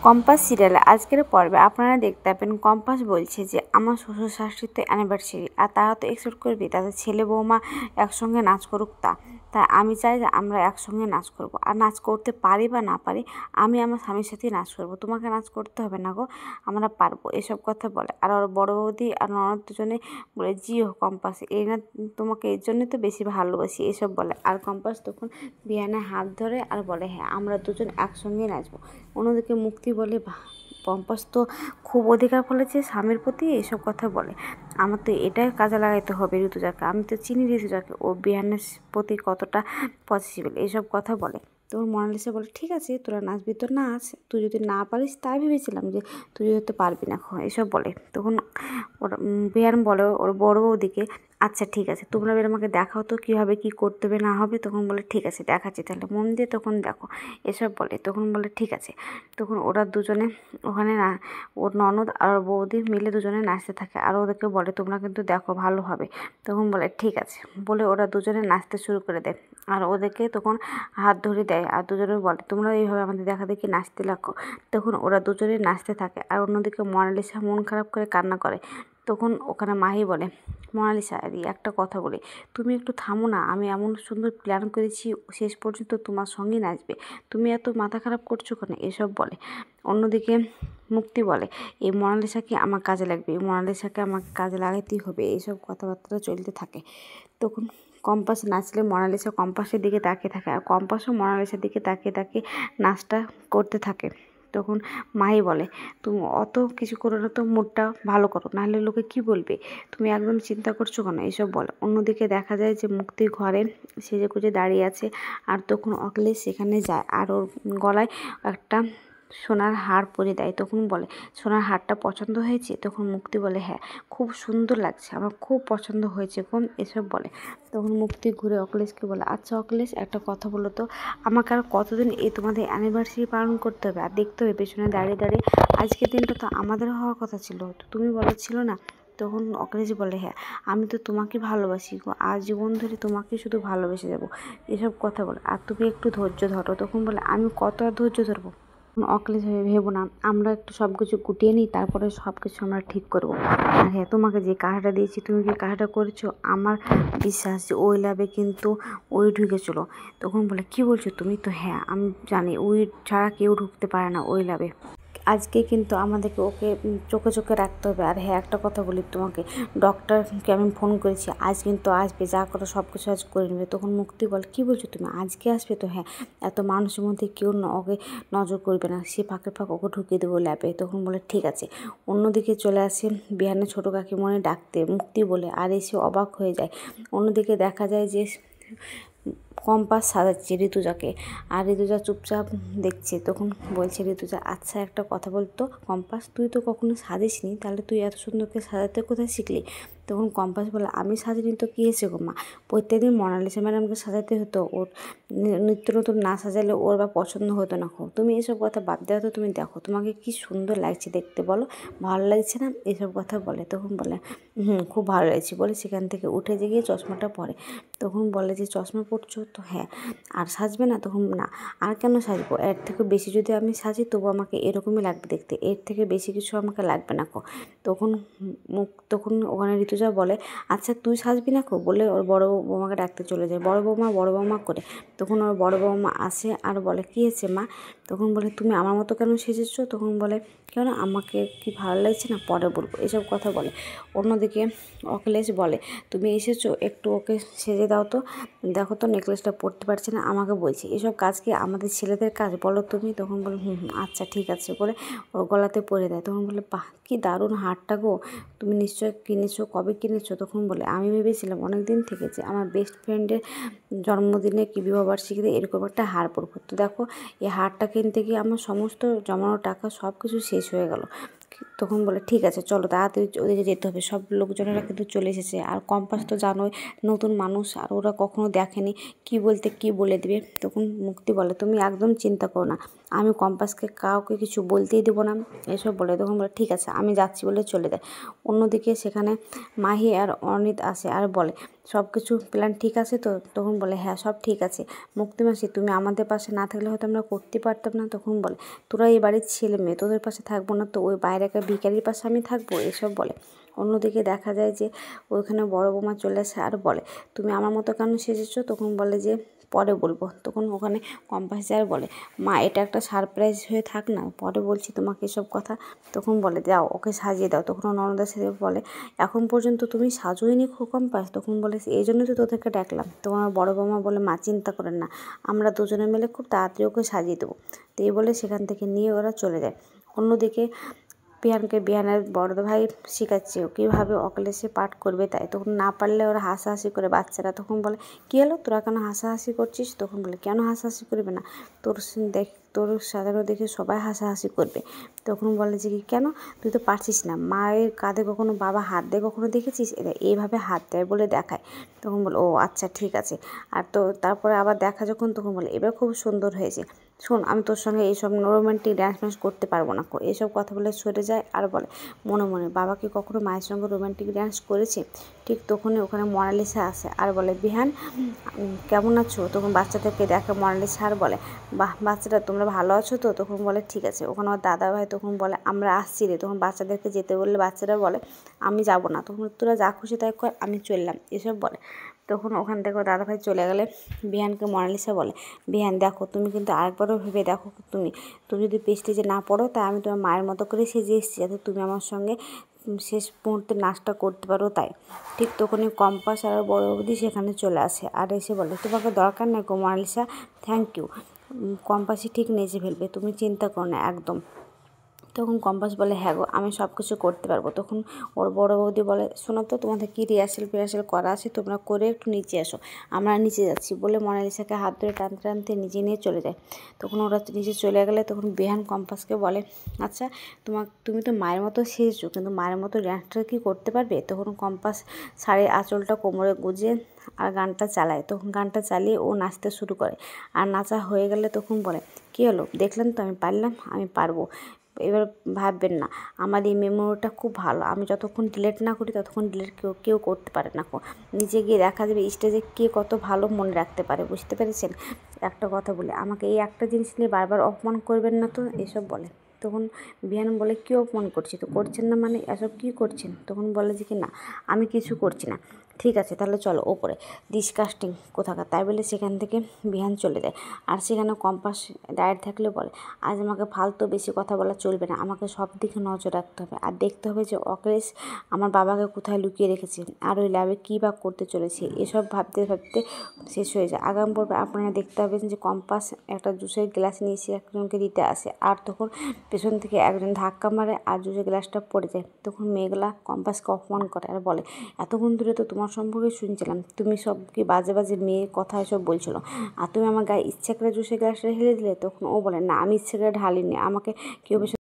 Compass সিরিয়ালে আজকের পর্বে আপনারা দেখতে পাবেন কম্পাস বলছে যে আমার শ্বশুর শাশুড়ির তো অ্যানিভার্সারি আর তারা তো এক্সপেক্ট করবে তাদের ছেলে বৌমা একসঙ্গে নাচ করুক। তাই আমি চাই যে আমরা একসঙ্গে নাচ করব, আর নাচ করতে পারি বা না পারি আমি আমার স্বামীর সাথেই নাচ করব, তোমাকে নাচ করতে হবে না গো, আমরা পারবো, এসব কথা বলে। আর ওর বড় বৌদি আর ননদ দুজনে বলে জিও কম্পাস, এই না তোমাকে এর জন্যই তো বেশি ভালোবাসি, এসব বলে। আর কম্পাস তখন বিহানের হাত ধরে আর বলে হ্যাঁ আমরা দুজন একসঙ্গেই নাচবো। অন্যদিকে মুক্তি বলে কম্পাস তো খুব অধিকার ফেলেছে স্বামীর প্রতি, এসব কথা বলে। আমার তো এটাই কাজে লাগাইতে হবে ঋতুজাকে, আমি তো চিনি ঋতুজাকে ও বিহানের প্রতি কতটা পসিবল, এসব কথা বলে। তখন মোনালিসা বলে ঠিক আছে তোরা নাচবি তো নাচ, তুই যদি না পারিস তাই ভেবেছিলাম যে তুই হয়তো পারবি না, এসব বলে। তখন ওর বিহান বলে ওর বড় বৌদিকে আচ্ছা ঠিক আছে তোমরা এবার আমাকে দেখাও তো কীভাবে কী করতে হবে না হবে। তখন বলে ঠিক আছে দেখাচ্ছি তাহলে মন দিয়ে তখন দেখো, এসব বলে। তখন বলে ঠিক আছে। তখন ওরা দুজনে ওখানে না ওর ননদ আর বৌদি মিলে দুজনে নাচতে থাকে, আর ওদেরকে বলে তোমরা কিন্তু দেখো ভালো হবে। তখন বলে ঠিক আছে বলে ওরা দুজনে নাচতে শুরু করে দেয়, আর ওদেরকে তখন হাত ধরে দেয়, আর দুজনে বলে তোমরা এইভাবে আমাদের দেখা দেখি নাচতে লাগো। তখন ওরা দুজনে নাচতে থাকে, আর অন্যদিকে মোনালিসা মন খারাপ করে কান্না করে। তখন ওখানে মাহি বলে মোনালিসা একটা কথা বলি, তুমি একটু থামো না, আমি এমন সুন্দর প্ল্যান করেছি শেষ পর্যন্ত তোমার সঙ্গে নাচবে, তুমি এত মাথা খারাপ করছো কেন, এসব বলে। অন্যদিকে মুক্তি বলে এই মোনালিসাকে আমার কাজে লাগবে, এই মোনালিসাকে আমাকে কাজে লাগাতেই হবে, এইসব কথাবার্তা চলতে থাকে। তখন কম্পাস নাচলে মোনালিসা কম্পাসের দিকে তাকিয়ে থাকে, আর কম্পাসও মোনালিসার দিকে তাকিয়ে তাকিয়ে নাচটা করতে থাকে। তখন মাই বলে তুমি অত কিছু করো না তো, মুডটা ভালো করো, নাহলে লোকে কি বলবে, তুমি একদম চিন্তা করছো কেন, এসব বলে। অন্যদিকে দেখা যায় যে মুক্তি ঘরে সেজে গুজে দাঁড়িয়ে আছে, আর তখন অখিলেশ সেখানে যায় আর ওর গলায় একটা সোনার হার পরে দেয়। তখন বলে সোনার হারটা পছন্দ হয়েছে? তখন মুক্তি বলে হ্যাঁ খুব সুন্দর লাগছে, আমার খুব পছন্দ হয়েছে কোন, এসব বলে। তখন মুক্তি ঘুরে অখিলেশকে বলে আচ্ছা অখিলেশ একটা কথা বলো তো, আমাকে আর কতদিন এই তোমাদের অ্যানিভার্সারি পালন করতে হবে আর দেখতে হবে পেছনে দাঁড়িয়ে দাঁড়িয়ে, আজকের দিনটা তো আমাদের হওয়ার কথা ছিল, তুমি বলো ছিল না? তখন অখিলেশ বলে হ্যাঁ আমি তো তোমাকে ভালোবাসি গো, আজীবন ধরে তোমাকে শুধু ভালোবেসে যাবো, এসব কথা বলে। আর তুমি একটু ধৈর্য ধরো। তখন বলে আমি কত আর ধৈর্য ধরবো, অখিলেশ ভেবো না, আমরা একটু সব কিছু গুটিয়ে নিই তারপরে সব কিছু আমরা ঠিক করবো। আর হ্যাঁ তোমাকে যে কাজটা দিয়েছি তুমি কি কাজটা করেছো, আমার বিশ্বাস যে ওই ল্যাবে কিন্তু ওই ঢুকেছিল। তখন বলে কি বলছো তুমি? তো হ্যাঁ আমি জানি ওই ছাড়া কেউ ঢুকতে পারে না ওই ল্যাবে, আজকে কিন্তু আমাদেরকে ওকে চোখে চোখে রাখতে হবে। আর হ্যাঁ একটা কথা বলি তোমাকে, ডক্টরকে আমি ফোন করেছি, আজ কিন্তু আসবে, যা করো সব কিছু আজ করে নেবে। তখন মুক্তি বল কী বলছো তুমি, আজকে আসবে? তো হ্যাঁ এত মানুষের মধ্যে কেউ ওকে নজর করবে না, সে ফাঁকে ওকে ঢুকিয়ে দেবো ল্যাবে। তখন বলে ঠিক আছে। অন্যদিকে চলে আসে বিহানের ছোটো কাকিমণি ডাকতে মুক্তি বলে, আর এসে অবাক হয়ে যায়। অন্যদিকে দেখা যায় যে কম্পাস সাজাচ্ছে ঋতুজাকে, আর ঋতুজা চুপচাপ দেখছে। তখন বলছে ঋতুজা আচ্ছা একটা কথা বলতো কম্পাস, তুই তো কখনো সাজিসনি, তাহলে তুই এত সুন্দরকে সাজাতে কোথায় শিখলি? তখন কম্পাস বলে আমি সাজিনি তো কী হয়েছে গো মা, প্রত্যেকদিন মোনালিসা ম্যাডামকে সাজাতে হতো, ওর নিত্য নতুন না সাজালে ওর বা পছন্দ হতো না। তুমি এসব কথা বাদ দেওয়া তো, তুমি দেখো তোমাকে কি সুন্দর লাগছে দেখতে, বলো ভালো লাগছে না, এসব কথা বলে। তখন বলে খুব ভালো লাগছে বলে সেখান থেকে উঠে গিয়ে চশমাটা পরে। তখন বলে যে চশমা পরছো? তো হ্যাঁ। আর সাজবে না? তখন না। আর কেন সাজবো, এর থেকে বেশি যদি আমি সাজি তবু আমাকে এরকমই লাগবে দেখতে, এর থেকে বেশি কিছু আমাকে লাগবে না। তখন ওখানে ঋতুজা বলে আচ্ছা তুই সাজবি না বলে ওর বড় বৌমাকে ডাকতে চলে যায়, বড় বৌমা করে। তখন ওর বড় বৌমা আসে আর বলে কী হয়েছে মা? তখন বলে তুমি আমার মতো কেন সেজেছো? তখন বলে কেন আমাকে কি ভালো লাগছে না, পরে বলবো, এসব কথা বলে। অন্যদিকে অখিলেশ বলে তুমি এসেছো একটু ওকে সেজে দাও তো, দেখো তো নেকলেসটা পরতে পারছে না, আমাকে বলছি এসব কাজ কি আমাদের ছেলেদের কাজ বলো তুমি? তখন বলে আচ্ছা ঠিক আছে বলে ওর গলাতে পরে দেয়। তখন বলে বাহ কি দারুণ হারটা গো, তুমি নিশ্চয় কিনেছো, কবে কিনেছো? তখন বলে আমি ভেবেছিলাম অনেক দিন থেকে যে আমার বেস্ট ফ্রেন্ডের জন্মদিনে কি বিবাহবার্ষিকীতে এরকম একটা হার পরবো। তো দেখো এই হারটা কিনতে গিয়ে আমার সমস্ত জমানো টাকা সব কিছু শেষ হয়ে গেল। তো তখন বলে ঠিক আছে চলো তাড়াতাড়ি ওদিকে যেতে হবে, সব লোকজনেরা কিন্তু চলে এসেছে। আর কম্পাস তো জানোই নতুন মানুষ, আর ওরা কখনো দেখেনি, কি বলতে কি বলে দিবে। তখন মুক্তি বলে তুমি একদম চিন্তা করো না, আমি কম্পাসকে কাউকে কিছু বলতেই দেবো না, এসব বলে। তখন বলে ঠিক আছে আমি যাচ্ছি বলে চলে যায়। অন্যদিকে সেখানে মাহি আর অনিত আসে আর বলে সব কিছু প্ল্যান ঠিক আছে তো? তখন বলে হ্যাঁ সব ঠিক আছে। মুক্তি মাসি তুমি আমাদের পাশে না থাকলে হয়তো আমরা করতে পারতাম না। তখন বলে তোরা এই বাড়ির ছেলে মেয়ে, তোদের পাশে থাকবো না তো ওই বাইরে একটা ভিখারির পাশে আমি থাকবো, এসব বলে। অন্যদিকে দেখা যায় যে ওইখানে বড় বৌমা চলে আসে আর বলে তুমি আমার মতো কেন সেজেছো? তখন বলে যে পরে বলবো। তখন ওখানে কম্পাস যায় বলে মা এটা একটা সারপ্রাইজ হয়ে থাক না, পরে বলছি তোমাকে এসব কথা। তখন বলে যাও ওকে সাজিয়ে দাও। তখন ননদা সে বলে এখন পর্যন্ত তুমি সাজোইনি কম্পাস? তখন বলে এই জন্যই তো তোদেরকে ডাকলাম। তখন আমার বড় বৌমা বলে মা চিন্তা করেন না, আমরা দুজনে মিলে খুব তাড়াতাড়ি ওকে সাজিয়ে দেবো। তো এই বলে সেখান থেকে নিয়ে ওরা চলে যায়। অন্যদিকে বিহানের বড় ভাই শেখাচ্ছে কীভাবে অকলেশে পাঠ করবে তাই। তখন না পারলে ওরা হাসাহাসি করে বাচ্চারা। তখন বলে কী হলো তোরা কেন হাসাহাসি করছিস? তখন বলে কেন হাসাহাসি করবে না, তোর সাধারণ দেখে সবাই হাসাহাসি করবে। তখন বলে যে কি কেন, তুই তো পারছিস না, মায়ের কাঁধে কখনো বাবা হাত দেয় কখনো দেখেছিস? এরা এইভাবে হাত দেয় বলে দেখায়। তখন বলে ও আচ্ছা ঠিক আছে। আর তো তারপরে আবার দেখা যখন তখন বলে এবার খুব সুন্দর হয়েছে, শোন আমি তোর সঙ্গে এইসব রোমান্টিক ডান্স ফ্যান্স করতে পারবো না। এইসব কথা বলে সরে যায় আর বলে মনে মনে বাবা কি কখনো মায়ের সঙ্গে রোমান্টিক ডান্স করেছে? ঠিক তখনই ওখানে মোনালিসা আসে আর বলে বিহান কেমন আছো? তখন বাচ্চাদেরকে দেখে মোনালিসা আর বলে বাহ বাচ্চারা তোমরা ভালো আছো তো? তখন বলে ঠিক আছে। ওখানে আমার দাদা ভাই তখন বলে আমরা আসছি রে। তখন বাচ্চাদেরকে যেতে বললে বাচ্চারা বলে আমি যাব না। তখন তোরা যা খুশি তাই কর, আমি চললাম, এসব বলে। তখন ওখান থেকে দাদাভাই চলে গেলে বিহানকে মোনালিসা বলে বিহান দেখো তুমি কিন্তু আরেকবারও ভেবে দেখো, তুমি যদি প্রেস্টিজে না পড়ো তাই আমি তোমার মায়ের মতো করে সেজে এসেছি যাতে তুমি আমার সঙ্গে শেষ মুহূর্তে নাচটা করতে পারো তাই। ঠিক তখনই কম্পাস আর বড় বৌদি সেখানে চলে আসে আর এসে বলে তোমাকে দরকার নেই গো মোনালিসা, থ্যাংক ইউ, কম্পাসই ঠিক নেচে ফেলবে, তুমি চিন্তা করো না একদম। তখন কম্পাস বলে হ্যাঁ গো আমি সব কিছু করতে পারবো। তখন ওর বড় বৌদি বলে শোনো তো তোমাদের কী রিহার্সাল করা আছে তোমরা করে একটু নিচে আসো, আমরা নিচে যাচ্ছি বলে মোনালিসাকে হাত ধরে টানতে টানতে নিচে নিয়ে চলে যায়। তখন ওরা নিচে চলে গেলে তখন বিহান কম্পাসকে বলে আচ্ছা তুমি তো মায়ের মতো সেজেছো কিন্তু মায়ের মতো ডান্সটা কি করতে পারবে? তখন কম্পাস শাড়ির আঁচলটা কোমরে গুঁজে আর গানটা চালায়। তখন গানটা চালিয়ে ও নাচতে শুরু করে আর নাচা হয়ে গেলে তখন বলে কী হলো দেখলেন তো আমি পারলাম, আমি পারবো। এবার ভাববেন না আমার এই মেমোরিটা খুব ভালো, আমি যতক্ষণ ডিলিট না করি ততক্ষণ ডিলিট কেউ করতে পারে না। নিচে গিয়ে দেখা যাবে স্টেজে কে কত ভালো মনে রাখতে পারে, বুঝতে পেরেছেন? একটা কথা বলে আমাকে এই একটা জিনিস নিয়ে বারবার অপমান করবেন না তো, এসব বলে। তখন বিহান বলে কী অপমান করছি? তো করছেন না মানে এসব কী করছেন? তখন বলে যে কি না আমি কিছু করছি না। ঠিক আছে তাহলে চলো ওপরে, ডিসকাস্টিং কোথাকার, তাই বলে সেখান থেকে বিহান চলে যায়। আর সেখানে কম্পাস দাঁড়িয়ে থাকলে বলে আজ আমাকে ফালতু বেশি কথা বলা চলবে না, আমাকে সব দিকে নজর রাখতে হবে আর দেখতে হবে যে অকলেশ আমার বাবাকে কোথায় লুকিয়ে রেখেছে আর ওই ল্যাবে কী বা করতে চলেছে। এসব ভাবতে ভাবতে শেষ হয়ে যায়। আগাম পর্বে আপনারা দেখতে পাবেন যে কম্পাস একটা জুসের গ্লাস নিয়ে এসে একজনকে দিতে আসে আর তখন পেছন থেকে একজন ধাক্কা মারে আর জুসের গ্লাসটা পড়ে যায়। তখন মেয়েগুলা কম্পাসকে অপমান করে আর বলে এতক্ষণ ধরে তো তোমার সম্পর্কে শুনছিলাম, তুমি সব কি বাজে বাজে মেয়ে কথা এসব বলছিল আর তুমি আমার গায়ে ইচ্ছা করে জুসের গ্লাসটা ঢেলে দিলে। তখন ও বলে না আমি ইচ্ছে করে ঢালিনি, আমাকে কেউ